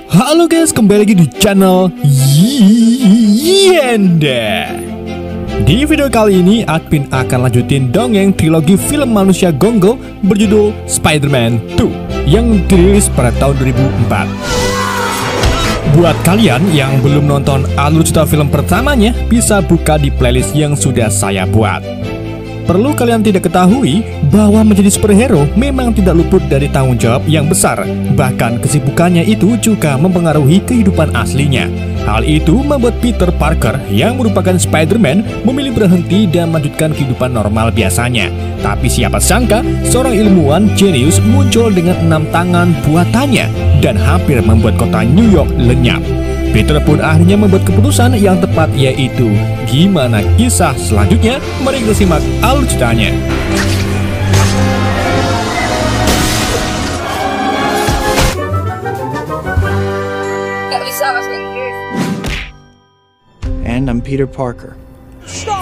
Halo guys, kembali lagi di channel Yenda. Di video kali ini, Admin akan lanjutin dongeng trilogi film manusia Gonggo berjudul Spider-Man 2 yang dirilis pada tahun 2004. Buat kalian yang belum nonton alur cerita film pertamanya, bisa buka di playlist yang sudah saya buat. Perlu kalian tidak ketahui bahwa menjadi superhero memang tidak luput dari tanggung jawab yang besar. Bahkan kesibukannya itu juga mempengaruhi kehidupan aslinya. Hal itu membuat Peter Parker yang merupakan Spider-Man memilih berhenti dan melanjutkan kehidupan normal biasanya. Tapi siapa sangka seorang ilmuwan jenius muncul dengan 6 tangan buatannya dan hampir membuat kota New York lenyap. Peter pun akhirnya membuat keputusan yang tepat, yaitu gimana kisah selanjutnya. Mari kita simak alur ceritanya. And I'm Peter Parker.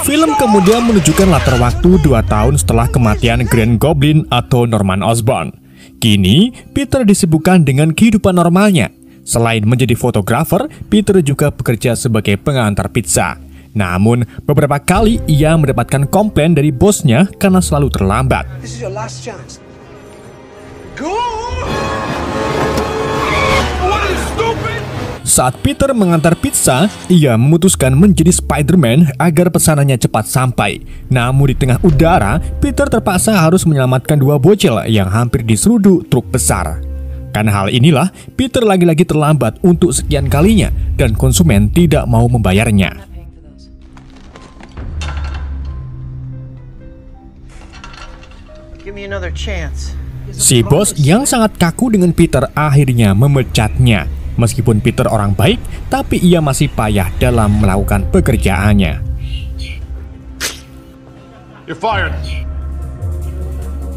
Film kemudian menunjukkan latar waktu 2 tahun setelah kematian Green Goblin atau Norman Osborn. Kini, Peter disibukkan dengan kehidupan normalnya. Selain menjadi fotografer, Peter juga bekerja sebagai pengantar pizza. Namun, beberapa kali ia mendapatkan komplain dari bosnya karena selalu terlambat. Saat Peter mengantar pizza, ia memutuskan menjadi Spider-Man agar pesanannya cepat sampai. Namun di tengah udara, Peter terpaksa harus menyelamatkan 2 bocil yang hampir diseruduk truk besar. Karena hal inilah, Peter lagi-lagi terlambat untuk sekian kalinya dan konsumen tidak mau membayarnya. Si bos yang sangat kaku dengan Peter akhirnya memecatnya. Meskipun Peter orang baik, tapi ia masih payah dalam melakukan pekerjaannya. You're fired.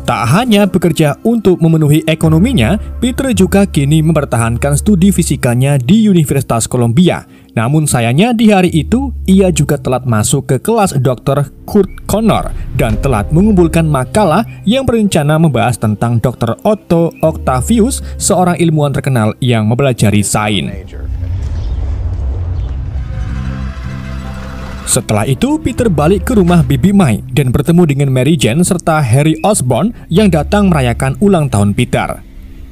Tak hanya bekerja untuk memenuhi ekonominya, Peter juga kini mempertahankan studi fisikanya di Universitas Columbia. Namun sayangnya di hari itu, ia juga telat masuk ke kelas Dr. Kurt Connor dan telat mengumpulkan makalah yang berencana membahas tentang Dr. Otto Octavius, seorang ilmuwan terkenal yang mempelajari sains. Setelah itu, Peter balik ke rumah Bibi Mai dan bertemu dengan Mary Jane serta Harry Osborn yang datang merayakan ulang tahun Peter.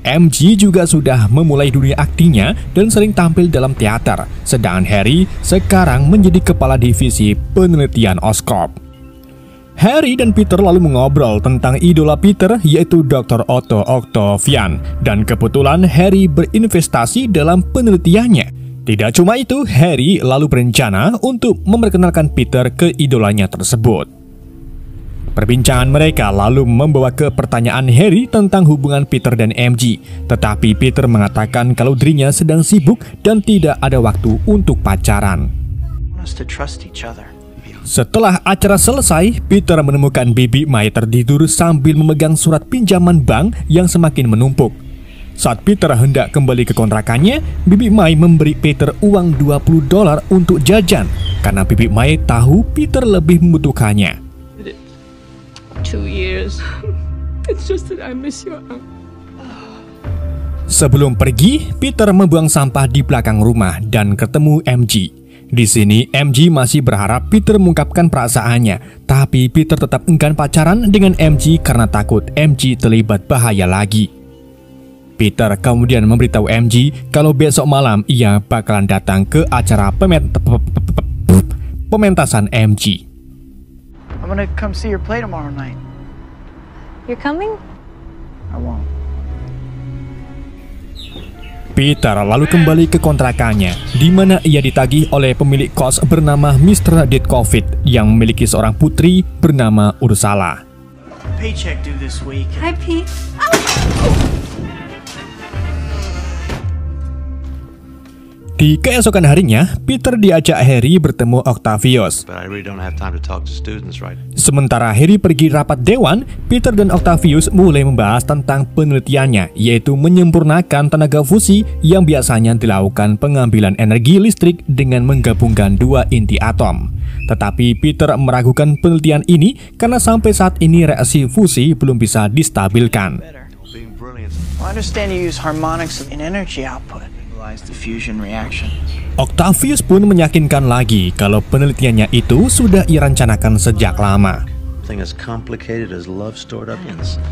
MJ juga sudah memulai dunia aktingnya dan sering tampil dalam teater, sedangkan Harry sekarang menjadi kepala divisi penelitian Oscorp. Harry dan Peter lalu mengobrol tentang idola Peter, yaitu Dr. Otto Octavian, dan kebetulan Harry berinvestasi dalam penelitiannya. Tidak cuma itu, Harry lalu berencana untuk memperkenalkan Peter ke idolanya tersebut. Perbincangan mereka lalu membawa ke pertanyaan Harry tentang hubungan Peter dan MJ. Tetapi Peter mengatakan kalau dirinya sedang sibuk dan tidak ada waktu untuk pacaran. Setelah acara selesai, Peter menemukan Bibi Mai tertidur sambil memegang surat pinjaman bank yang semakin menumpuk. Saat Peter hendak kembali ke kontrakannya, Bibi Mai memberi Peter uang $20 untuk jajan karena Bibi Mai tahu Peter lebih membutuhkannya. 2 years. It's just that I miss you. Sebelum pergi, Peter membuang sampah di belakang rumah dan ketemu MJ. Di sini, MJ masih berharap Peter mengungkapkan perasaannya, tapi Peter tetap enggan pacaran dengan MJ karena takut MJ terlibat bahaya lagi. Peter kemudian memberitahu MJ kalau besok malam ia bakalan datang ke acara pementasan MJ. I'm gonna come see your play tomorrow night. You're coming? I won't. Peter lalu kembali ke kontrakannya, di mana ia ditagih oleh pemilik kos bernama Mr. Ditkovic yang memiliki seorang putri bernama Ursula. Paycheck due this week. Hi, Pete. Di keesokan harinya, Peter diajak Harry bertemu Octavius. Sementara Harry pergi rapat dewan, Peter dan Octavius mulai membahas tentang penelitiannya, yaitu menyempurnakan tenaga fusi yang biasanya dilakukan pengambilan energi listrik dengan menggabungkan 2 inti atom. Tetapi Peter meragukan penelitian ini karena sampai saat ini reaksi fusi belum bisa distabilkan. I understand you use harmonics in energy output. Realize the fusion reaction. Octavius pun meyakinkan lagi kalau penelitiannya itu sudah ia rencanakan sejak lama. Thing as complicated as love stored onions.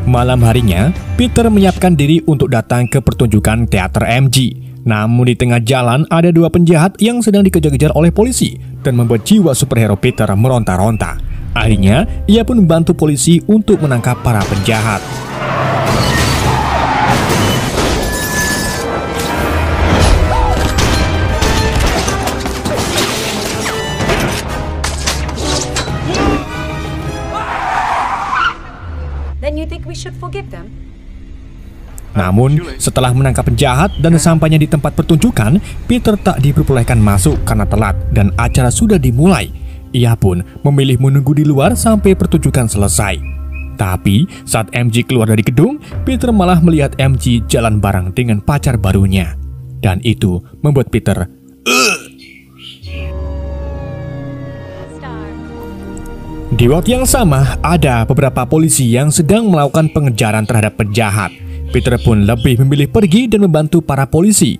Malam harinya, Peter menyiapkan diri untuk datang ke pertunjukan teater MG. Namun di tengah jalan ada dua penjahat yang sedang dikejar-kejar oleh polisi dan membuat jiwa superhero Peter meronta-ronta. Akhirnya, ia pun membantu polisi untuk menangkap para penjahat. Then you think we should forgive them? Namun, setelah menangkap penjahat dan sampainya di tempat pertunjukan, Peter tak diperbolehkan masuk karena telat dan acara sudah dimulai. Ia pun memilih menunggu di luar sampai pertunjukan selesai. Tapi, saat MG keluar dari gedung, Peter malah melihat MG jalan bareng dengan pacar barunya. Dan itu membuat Peter Di waktu yang sama, ada beberapa polisi yang sedang melakukan pengejaran terhadap penjahat. Peter pun lebih memilih pergi dan membantu para polisi.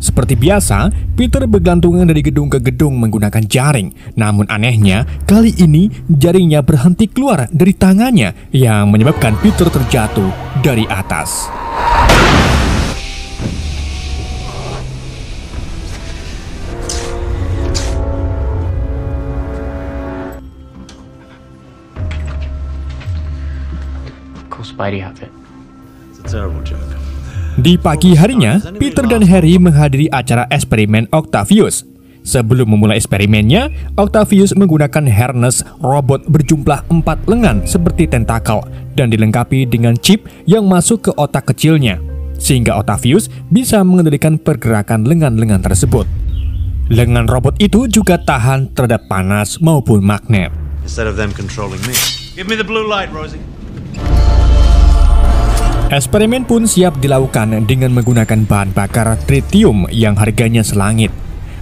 Seperti biasa, Peter bergantungan dari gedung ke gedung menggunakan jaring. Namun anehnya, kali ini jaringnya berhenti keluar dari tangannya yang menyebabkan Peter terjatuh dari atas. Cool Spidey outfit. It's a terrible joke. Di pagi harinya, Peter dan Harry menghadiri acara eksperimen Octavius. Sebelum memulai eksperimennya, Octavius menggunakan harness robot berjumlah 4 lengan seperti tentakel dan dilengkapi dengan chip yang masuk ke otak kecilnya, sehingga Octavius bisa mengendalikan pergerakan lengan-lengan tersebut. Lengan robot itu juga tahan terhadap panas maupun magnet. Instead of them controlling me. Give me the blue light, Rosie. Eksperimen pun siap dilakukan dengan menggunakan bahan bakar tritium yang harganya selangit.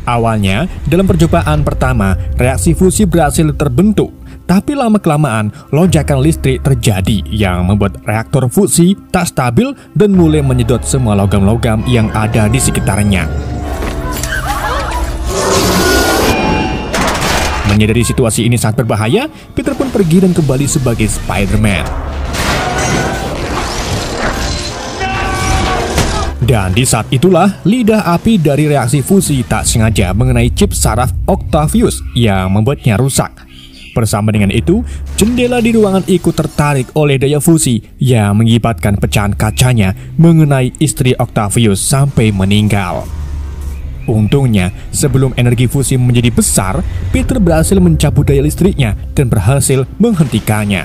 Awalnya, dalam percobaan pertama, reaksi fusi berhasil terbentuk. Tapi lama-kelamaan, lonjakan listrik terjadi yang membuat reaktor fusi tak stabil dan mulai menyedot semua logam-logam yang ada di sekitarnya. Menyadari situasi ini sangat berbahaya, Peter pun pergi dan kembali sebagai Spider-Man. Dan di saat itulah, lidah api dari reaksi fusi tak sengaja mengenai chip saraf Octavius yang membuatnya rusak. Bersama dengan itu, jendela di ruangan ikut tertarik oleh daya fusi yang mengakibatkan pecahan kacanya mengenai istri Octavius sampai meninggal. Untungnya, sebelum energi fusi menjadi besar, Peter berhasil mencabut daya listriknya dan berhasil menghentikannya.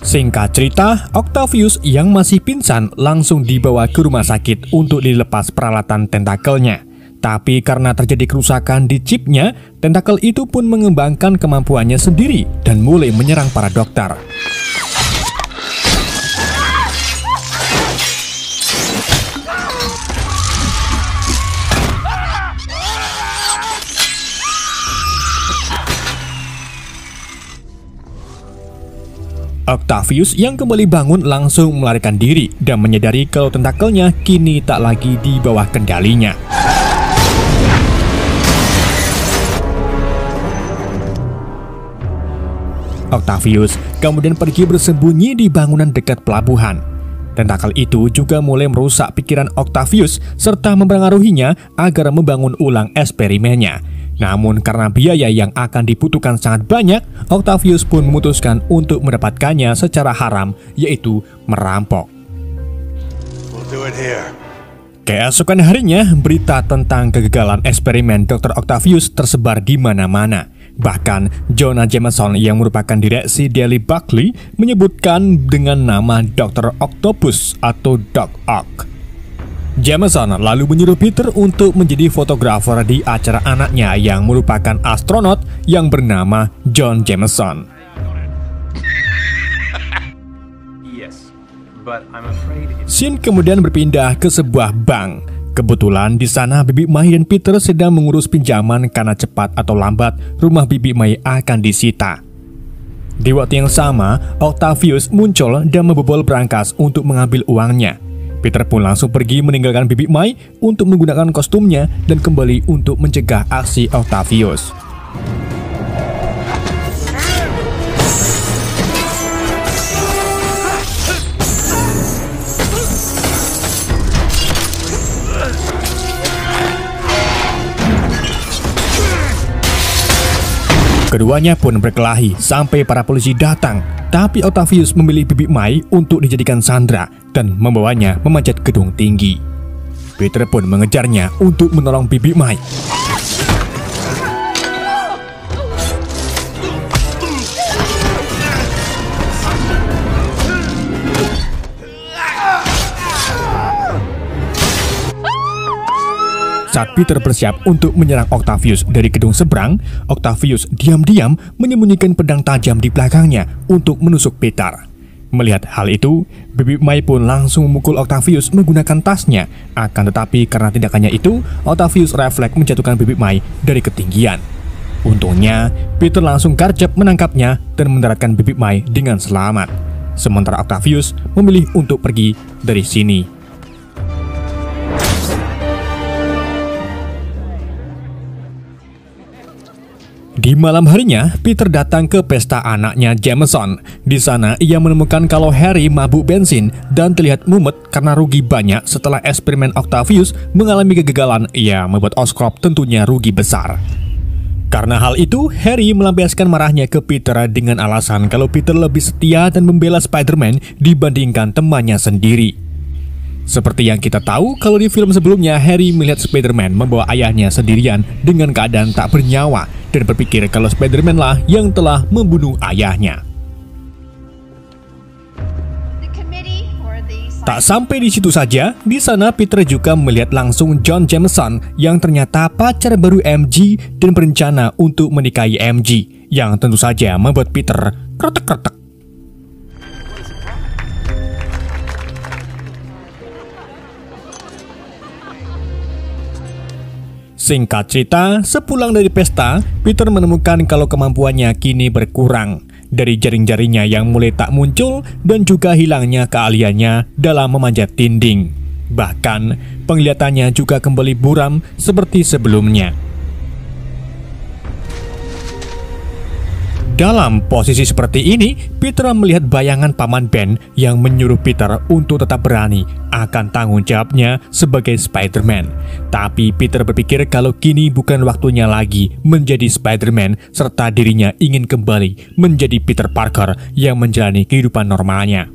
Singkat cerita, Octavius yang masih pingsan langsung dibawa ke rumah sakit untuk dilepas peralatan tentakelnya. Tapi karena terjadi kerusakan di chipnya, tentakel itu pun mengembangkan kemampuannya sendiri dan mulai menyerang para dokter. Octavius yang kembali bangun langsung melarikan diri dan menyadari kalau tentakelnya kini tak lagi di bawah kendalinya. Octavius kemudian pergi bersembunyi di bangunan dekat pelabuhan. Tentakel itu juga mulai merusak pikiran Octavius serta mempengaruhinya agar membangun ulang eksperimennya. Namun karena biaya yang akan dibutuhkan sangat banyak, Octavius pun memutuskan untuk mendapatkannya secara haram, yaitu merampok. We'll do it here. Keesokan harinya, berita tentang kegagalan eksperimen Dr. Octavius tersebar di mana-mana. Bahkan, Jonah Jameson yang merupakan direksi Daily Buckley menyebutkan dengan nama Dr. Octopus atau Doc Ock. Jameson lalu menyuruh Peter untuk menjadi fotografer di acara anaknya yang merupakan astronot yang bernama John Jameson. Scene kemudian berpindah ke sebuah bank. Kebetulan di sana Bibi May dan Peter sedang mengurus pinjaman karena cepat atau lambat rumah Bibi May akan disita. Di waktu yang sama, Octavius muncul dan membobol brankas untuk mengambil uangnya. Peter pun langsung pergi meninggalkan Bibi Mai untuk menggunakan kostumnya dan kembali untuk mencegah aksi Octavius. Keduanya pun berkelahi sampai para polisi datang, tapi Octavius memilih Bibi Mai untuk dijadikan sandera dan membawanya memanjat gedung tinggi. Peter pun mengejarnya untuk menolong Bibi Mai. Saat Peter bersiap untuk menyerang Octavius dari gedung seberang, Octavius diam-diam menyembunyikan pedang tajam di belakangnya untuk menusuk Peter. Melihat hal itu, Bibi Mai pun langsung memukul Octavius menggunakan tasnya. Akan tetapi karena tindakannya itu, Octavius refleks menjatuhkan Bibi Mai dari ketinggian. Untungnya, Peter langsung garjap menangkapnya dan mendaratkan Bibi Mai dengan selamat. Sementara Octavius memilih untuk pergi dari sini. Di malam harinya, Peter datang ke pesta anaknya Jameson. Di sana, ia menemukan kalau Harry mabuk bensin dan terlihat mumet karena rugi banyak setelah eksperimen Octavius mengalami kegagalan. Ia membuat Oscorp tentunya rugi besar. Karena hal itu, Harry melampiaskan marahnya ke Peter dengan alasan kalau Peter lebih setia dan membela Spider-Man dibandingkan temannya sendiri. Seperti yang kita tahu, kalau di film sebelumnya, Harry melihat Spider-Man membawa ayahnya sendirian dengan keadaan tak bernyawa dan berpikir kalau Spider-Man lah yang telah membunuh ayahnya. Tak sampai di situ saja, di sana Peter juga melihat langsung John Jameson yang ternyata pacar baru MJ dan berencana untuk menikahi MJ, yang tentu saja membuat Peter kretek-kretek. Singkat cerita, sepulang dari pesta, Peter menemukan kalau kemampuannya kini berkurang. Dari jaring-jaringnya yang mulai tak muncul dan juga hilangnya keahliannya dalam memanjat dinding. Bahkan, penglihatannya juga kembali buram seperti sebelumnya. Dalam posisi seperti ini, Peter melihat bayangan Paman Ben yang menyuruh Peter untuk tetap berani akan tanggung jawabnya sebagai Spider-Man. Tapi Peter berpikir kalau kini bukan waktunya lagi menjadi Spider-Man serta dirinya ingin kembali menjadi Peter Parker yang menjalani kehidupan normalnya.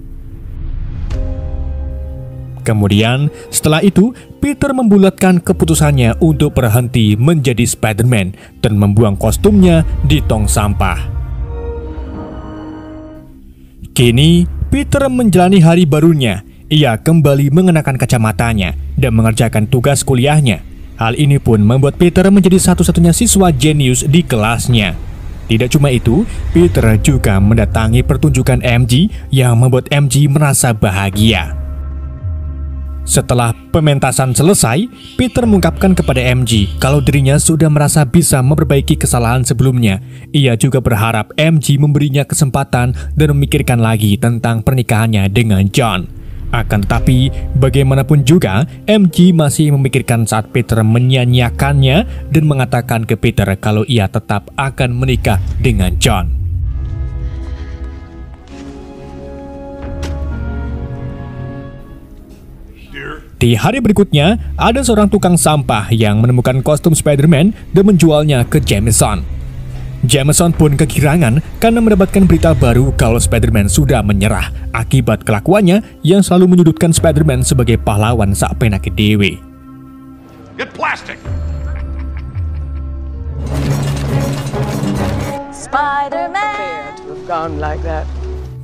Kemudian, setelah itu, Peter membulatkan keputusannya untuk berhenti menjadi Spider-Man dan membuang kostumnya di tong sampah. Kini, Peter menjalani hari barunya. Ia kembali mengenakan kacamatanya dan mengerjakan tugas kuliahnya. Hal ini pun membuat Peter menjadi satu-satunya siswa jenius di kelasnya. Tidak cuma itu, Peter juga mendatangi pertunjukan MJ yang membuat MJ merasa bahagia. Setelah pementasan selesai, Peter mengungkapkan kepada MJ kalau dirinya sudah merasa bisa memperbaiki kesalahan sebelumnya. Ia juga berharap MJ memberinya kesempatan dan memikirkan lagi tentang pernikahannya dengan John. Akan tetapi, bagaimanapun juga, MJ masih memikirkan saat Peter menyia-nyiakannya dan mengatakan ke Peter kalau ia tetap akan menikah dengan John. Di hari berikutnya, ada seorang tukang sampah yang menemukan kostum Spider-Man dan menjualnya ke Jameson. Jameson pun kegirangan karena mendapatkan berita baru kalau Spider-Man sudah menyerah akibat kelakuannya yang selalu menyudutkan Spider-Man sebagai pahlawan sak penake dewe. Get plastic! Spider-Man to have gone like that.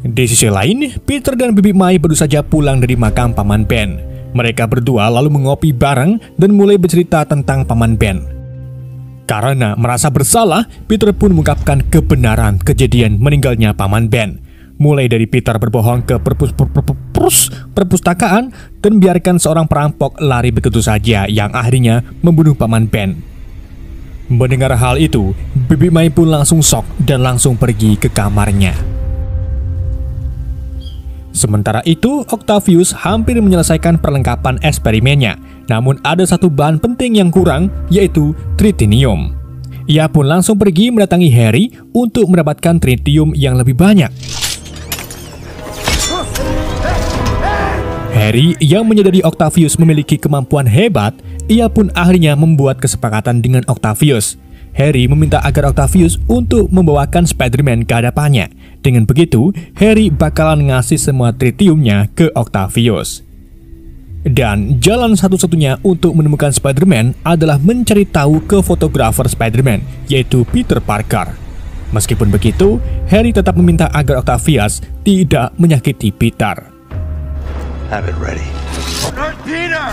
Di sisi lain, Peter dan Bibi Mai baru saja pulang dari makam Paman Ben. Mereka berdua lalu mengopi bareng dan mulai bercerita tentang Paman Ben. Karena merasa bersalah, Peter pun mengungkapkan kebenaran kejadian meninggalnya Paman Ben. Mulai dari Peter berbohong ke perpustakaan dan biarkan seorang perampok lari begitu saja yang akhirnya membunuh Paman Ben. Mendengar hal itu, Bibi Mai pun langsung shock dan langsung pergi ke kamarnya. Sementara itu, Octavius hampir menyelesaikan perlengkapan eksperimennya. Namun ada satu bahan penting yang kurang, yaitu tritium. Ia pun langsung pergi mendatangi Harry untuk mendapatkan tritium yang lebih banyak. Harry yang menyadari Octavius memiliki kemampuan hebat, ia pun akhirnya membuat kesepakatan dengan Octavius. Harry meminta agar Octavius untuk membawakan Spider-Man ke hadapannya. Dengan begitu, Harry bakalan ngasih semua tritiumnya ke Octavius. Dan jalan satu-satunya untuk menemukan Spider-Man adalah mencari tahu ke fotografer Spider-Man, yaitu Peter Parker. Meskipun begitu, Harry tetap meminta agar Octavius tidak menyakiti Peter. Have it ready. Peter!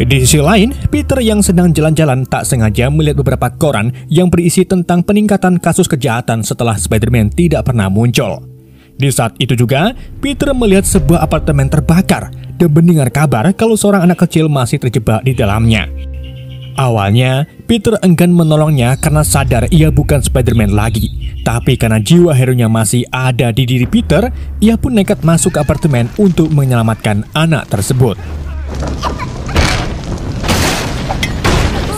Di sisi lain, Peter yang sedang jalan-jalan tak sengaja melihat beberapa koran yang berisi tentang peningkatan kasus kejahatan setelah Spider-Man tidak pernah muncul. Di saat itu juga, Peter melihat sebuah apartemen terbakar dan mendengar kabar kalau seorang anak kecil masih terjebak di dalamnya. Awalnya, Peter enggan menolongnya karena sadar ia bukan Spider-Man lagi. Tapi karena jiwa hero-nya masih ada di diri Peter, ia pun nekat masuk ke apartemen untuk menyelamatkan anak tersebut.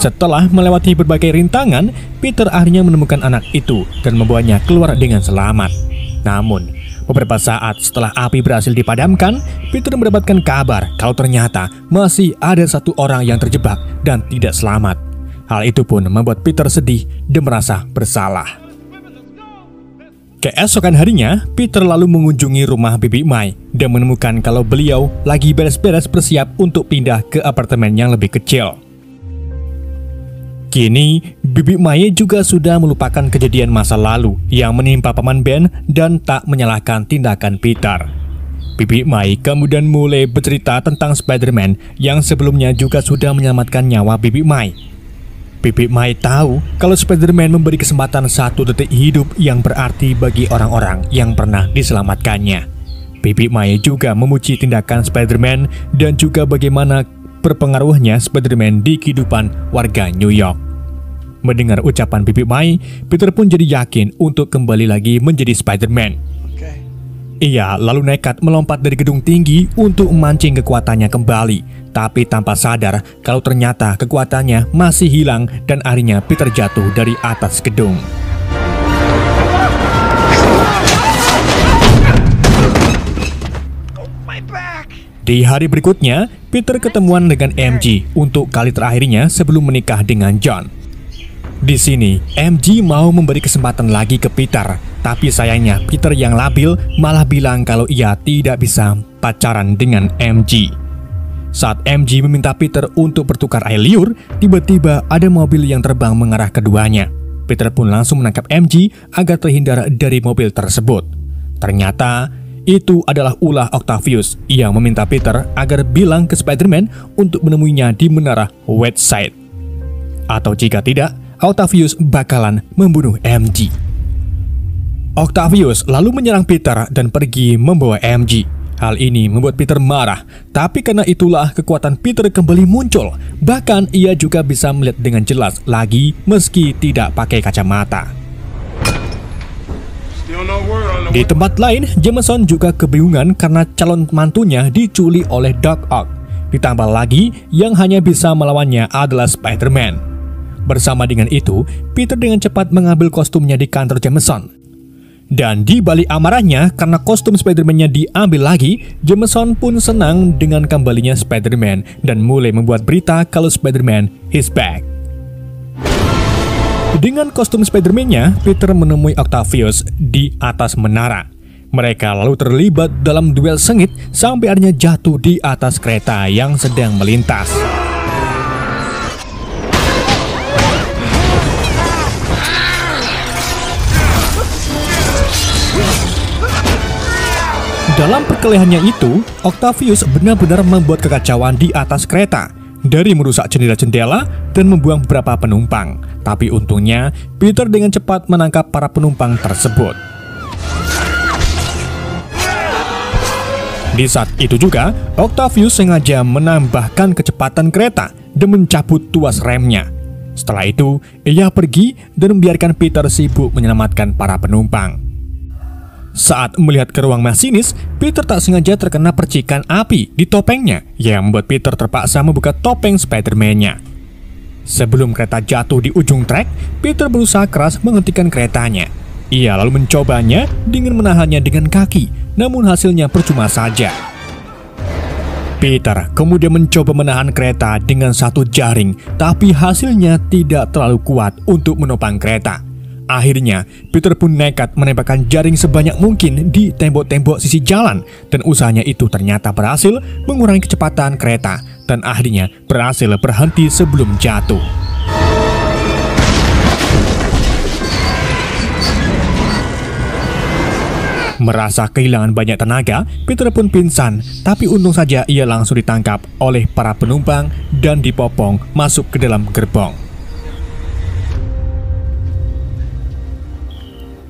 Setelah melewati berbagai rintangan, Peter akhirnya menemukan anak itu dan membawanya keluar dengan selamat. Namun, beberapa saat setelah api berhasil dipadamkan, Peter mendapatkan kabar kalau ternyata masih ada satu orang yang terjebak dan tidak selamat. Hal itu pun membuat Peter sedih dan merasa bersalah. Keesokan harinya, Peter lalu mengunjungi rumah Bibi Mai dan menemukan kalau beliau lagi beres-beres bersiap untuk pindah ke apartemen yang lebih kecil. Kini, Bibi Mai juga sudah melupakan kejadian masa lalu yang menimpa Paman Ben dan tak menyalahkan tindakan Peter. Bibi Mai kemudian mulai bercerita tentang Spider-Man yang sebelumnya juga sudah menyelamatkan nyawa Bibi Mai. Bibi Mai tahu kalau Spider-Man memberi kesempatan 1 detik hidup yang berarti bagi orang-orang yang pernah diselamatkannya. Bibi Mai juga memuji tindakan Spider-Man dan juga bagaimana berpengaruhnya Spider-Man di kehidupan warga New York. Mendengar ucapan Bibi Mai, Peter pun jadi yakin untuk kembali lagi menjadi Spider-Man. Ia lalu nekat melompat dari gedung tinggi untuk memancing kekuatannya kembali, tapi tanpa sadar kalau ternyata kekuatannya masih hilang dan akhirnya Peter jatuh dari atas gedung. Di hari berikutnya, Peter ketemuan dengan MJ untuk kali terakhirnya sebelum menikah dengan John. Di sini, MJ mau memberi kesempatan lagi ke Peter, tapi sayangnya Peter yang labil malah bilang kalau ia tidak bisa pacaran dengan MJ. Saat MJ meminta Peter untuk bertukar air liur, tiba-tiba ada mobil yang terbang mengarah keduanya. Peter pun langsung menangkap MJ agar terhindar dari mobil tersebut. Ternyata itu adalah ulah Octavius yang meminta Peter agar bilang ke Spider-Man untuk menemuinya di menara Westside. Atau jika tidak, Octavius bakalan membunuh MJ. Octavius lalu menyerang Peter dan pergi membawa MJ. Hal ini membuat Peter marah, tapi karena itulah kekuatan Peter kembali muncul. Bahkan ia juga bisa melihat dengan jelas lagi meski tidak pakai kacamata. Di tempat lain, Jameson juga kebingungan karena calon mantunya diculik oleh Doc Ock. Ditambah lagi, yang hanya bisa melawannya adalah Spider-Man. Bersama dengan itu, Peter dengan cepat mengambil kostumnya di kantor Jameson. Dan di balik amarahnya karena kostum Spider-Man-nya diambil lagi, Jameson pun senang dengan kembalinya Spider-Man dan mulai membuat berita kalau Spider-Man is back. Dengan kostum Spider-Man-nya, Peter menemui Octavius di atas menara. Mereka lalu terlibat dalam duel sengit sampai akhirnya jatuh di atas kereta yang sedang melintas. Dalam perkelahiannya itu, Octavius benar-benar membuat kekacauan di atas kereta, dari merusak jendela-jendela dan membuang beberapa penumpang. Tapi untungnya, Peter dengan cepat menangkap para penumpang tersebut. Di saat itu juga, Octavius sengaja menambahkan kecepatan kereta dan mencabut tuas remnya. Setelah itu, ia pergi dan membiarkan Peter sibuk menyelamatkan para penumpang. Saat melihat ke ruang masinis, Peter tak sengaja terkena percikan api di topengnya yang membuat Peter terpaksa membuka topeng Spider-Man-nya. Sebelum kereta jatuh di ujung trek, Peter berusaha keras menghentikan keretanya. Ia lalu mencobanya dengan menahannya dengan kaki, namun hasilnya percuma saja. Peter kemudian mencoba menahan kereta dengan satu jaring, tapi hasilnya tidak terlalu kuat untuk menopang kereta. Akhirnya, Peter pun nekat menembakkan jaring sebanyak mungkin di tembok-tembok sisi jalan, dan usahanya itu ternyata berhasil mengurangi kecepatan kereta, dan akhirnya berhasil berhenti sebelum jatuh. Merasa kehilangan banyak tenaga, Peter pun pingsan, tapi untung saja ia langsung ditangkap oleh para penumpang dan dipopong masuk ke dalam gerbong.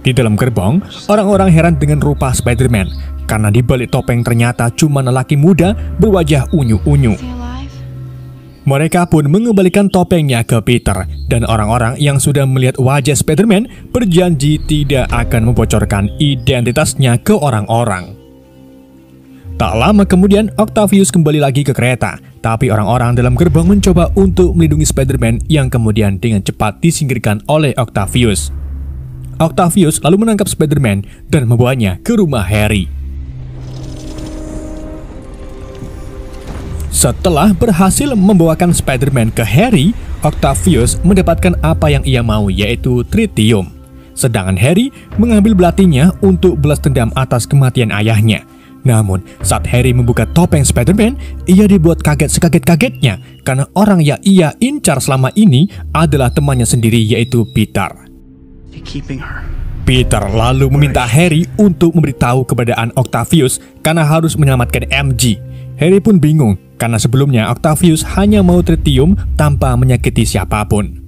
Di dalam gerbong, orang-orang heran dengan rupa Spider-Man, karena di balik topeng ternyata cuma lelaki muda berwajah unyu-unyu. Mereka pun mengembalikan topengnya ke Peter, dan orang-orang yang sudah melihat wajah Spider-Man berjanji tidak akan membocorkan identitasnya ke orang-orang. Tak lama kemudian, Octavius kembali lagi ke kereta, tapi orang-orang dalam gerbong mencoba untuk melindungi Spider-Man yang kemudian dengan cepat disingkirkan oleh Octavius. Octavius lalu menangkap Spider-Man dan membawanya ke rumah Harry. Setelah berhasil membawakan Spider-Man ke Harry, Octavius mendapatkan apa yang ia mau, yaitu tritium. Sedangkan Harry mengambil belatinya untuk balas dendam atas kematian ayahnya. Namun, saat Harry membuka topeng Spider-Man, ia dibuat kaget sekaget-kagetnya karena orang yang ia incar selama ini adalah temannya sendiri, yaitu Peter. Peter lalu meminta Harry untuk memberitahu keberadaan Octavius karena harus menyelamatkan MJ. Harry pun bingung karena sebelumnya Octavius hanya mau tritium tanpa menyakiti siapapun.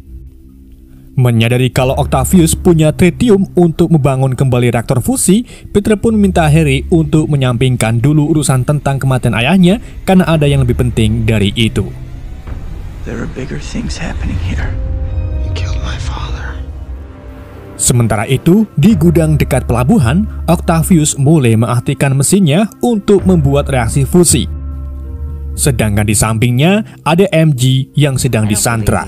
Menyadari kalau Octavius punya tritium untuk membangun kembali reaktor fusi, Peter pun meminta Harry untuk menyampingkan dulu urusan tentang kematian ayahnya karena ada yang lebih penting dari itu. There are bigger things happening here. You killed my father. Sementara itu, di gudang dekat pelabuhan, Octavius mulai mengaktifkan mesinnya untuk membuat reaksi fusi. Sedangkan di sampingnya ada MJ yang sedang disandra.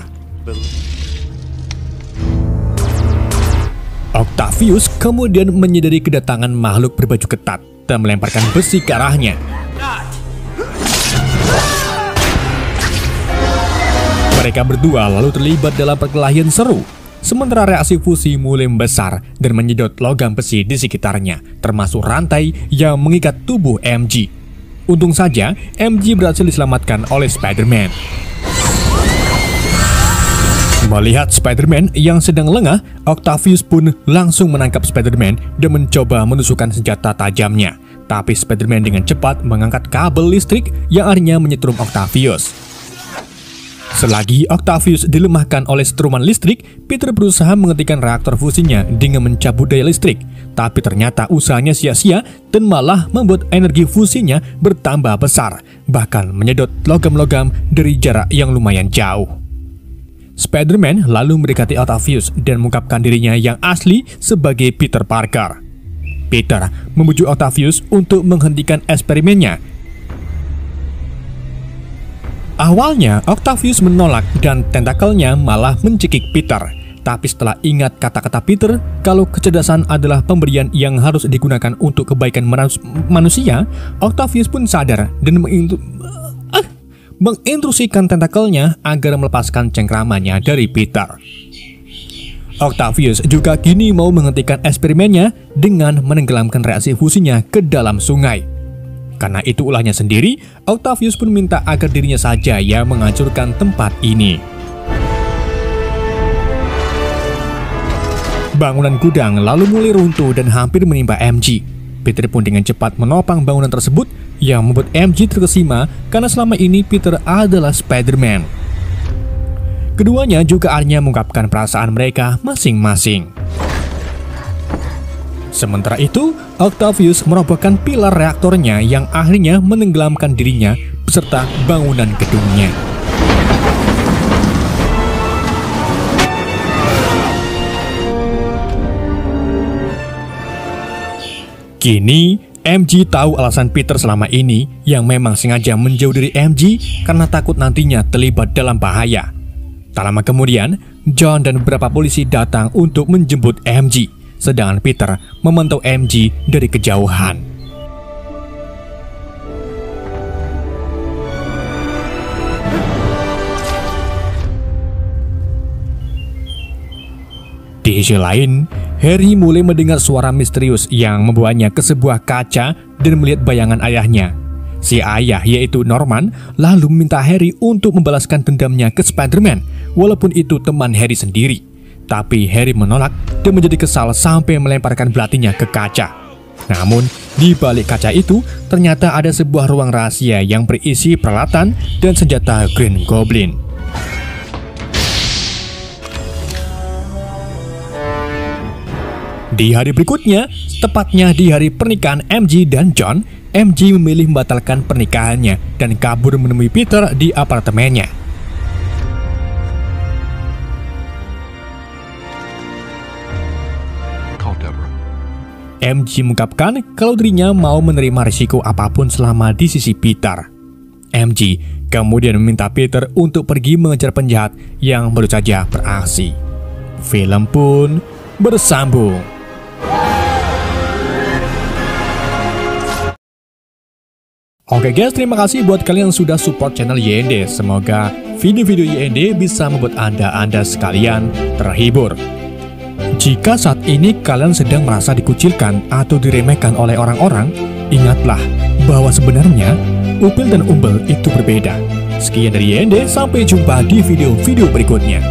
Octavius kemudian menyadari kedatangan makhluk berbaju ketat dan melemparkan besi ke arahnya. Mereka berdua lalu terlibat dalam perkelahian seru. Sementara reaksi fusi mulai membesar dan menyedot logam besi di sekitarnya, termasuk rantai yang mengikat tubuh MJ. Untung saja, MJ berhasil diselamatkan oleh Spider-Man. Melihat Spider-Man yang sedang lengah, Octavius pun langsung menangkap Spider-Man dan mencoba menusukkan senjata tajamnya. Tapi Spider-Man dengan cepat mengangkat kabel listrik yang akhirnya menyetrum Octavius. Selagi Octavius dilemahkan oleh setruman listrik, Peter berusaha menghentikan reaktor fusinya dengan mencabut daya listrik. Tapi ternyata usahanya sia-sia dan malah membuat energi fusinya bertambah besar, bahkan menyedot logam-logam dari jarak yang lumayan jauh. Spider-Man lalu mendekati Octavius dan mengungkapkan dirinya yang asli sebagai Peter Parker. Peter membujuk Octavius untuk menghentikan eksperimennya. Awalnya, Octavius menolak dan tentakelnya malah mencekik Peter. Tapi setelah ingat kata-kata Peter, kalau kecerdasan adalah pemberian yang harus digunakan untuk kebaikan manusia, Octavius pun sadar dan mengintrusikan tentakelnya agar melepaskan cengkramannya dari Peter. Octavius juga kini mau menghentikan eksperimennya dengan menenggelamkan reaksi fusinya ke dalam sungai. Karena itu ulahnya sendiri, Octavius pun minta agar dirinya saja yang menghancurkan tempat ini. Bangunan gudang lalu mulai runtuh dan hampir menimpa MJ. Peter pun dengan cepat menopang bangunan tersebut yang membuat MJ terkesima karena selama ini Peter adalah Spider-Man. Keduanya juga akhirnya mengungkapkan perasaan mereka masing-masing. Sementara itu, Octavius merobohkan pilar reaktornya yang akhirnya menenggelamkan dirinya beserta bangunan gedungnya. Kini, MJ tahu alasan Peter selama ini yang memang sengaja menjauh dari MJ karena takut nantinya terlibat dalam bahaya. Tak lama kemudian, John dan beberapa polisi datang untuk menjemput MJ, sedangkan Peter memantau MJ dari kejauhan. Di sisi lain, Harry mulai mendengar suara misterius yang membawanya ke sebuah kaca dan melihat bayangan ayahnya. Si ayah, yaitu Norman, lalu meminta Harry untuk membalaskan dendamnya ke Spider-Man, walaupun itu teman Harry sendiri. Tapi Harry menolak dan menjadi kesal sampai melemparkan belatinya ke kaca. Namun, di balik kaca itu, ternyata ada sebuah ruang rahasia yang berisi peralatan dan senjata Green Goblin. Di hari berikutnya, tepatnya di hari pernikahan MJ dan John, MJ memilih membatalkan pernikahannya dan kabur menemui Peter di apartemennya. MJ mengungkapkan kalau dirinya mau menerima risiko apapun selama di sisi Peter. MJ kemudian meminta Peter untuk pergi mengejar penjahat yang baru saja beraksi. Film pun bersambung. Oke guys, terima kasih buat kalian yang sudah support channel YND. Semoga video-video YND bisa membuat Anda sekalian terhibur. Jika saat ini kalian sedang merasa dikucilkan atau diremehkan oleh orang-orang, ingatlah bahwa sebenarnya Upil dan Umbel itu berbeda. Sekian dari YND, sampai jumpa di video-video berikutnya.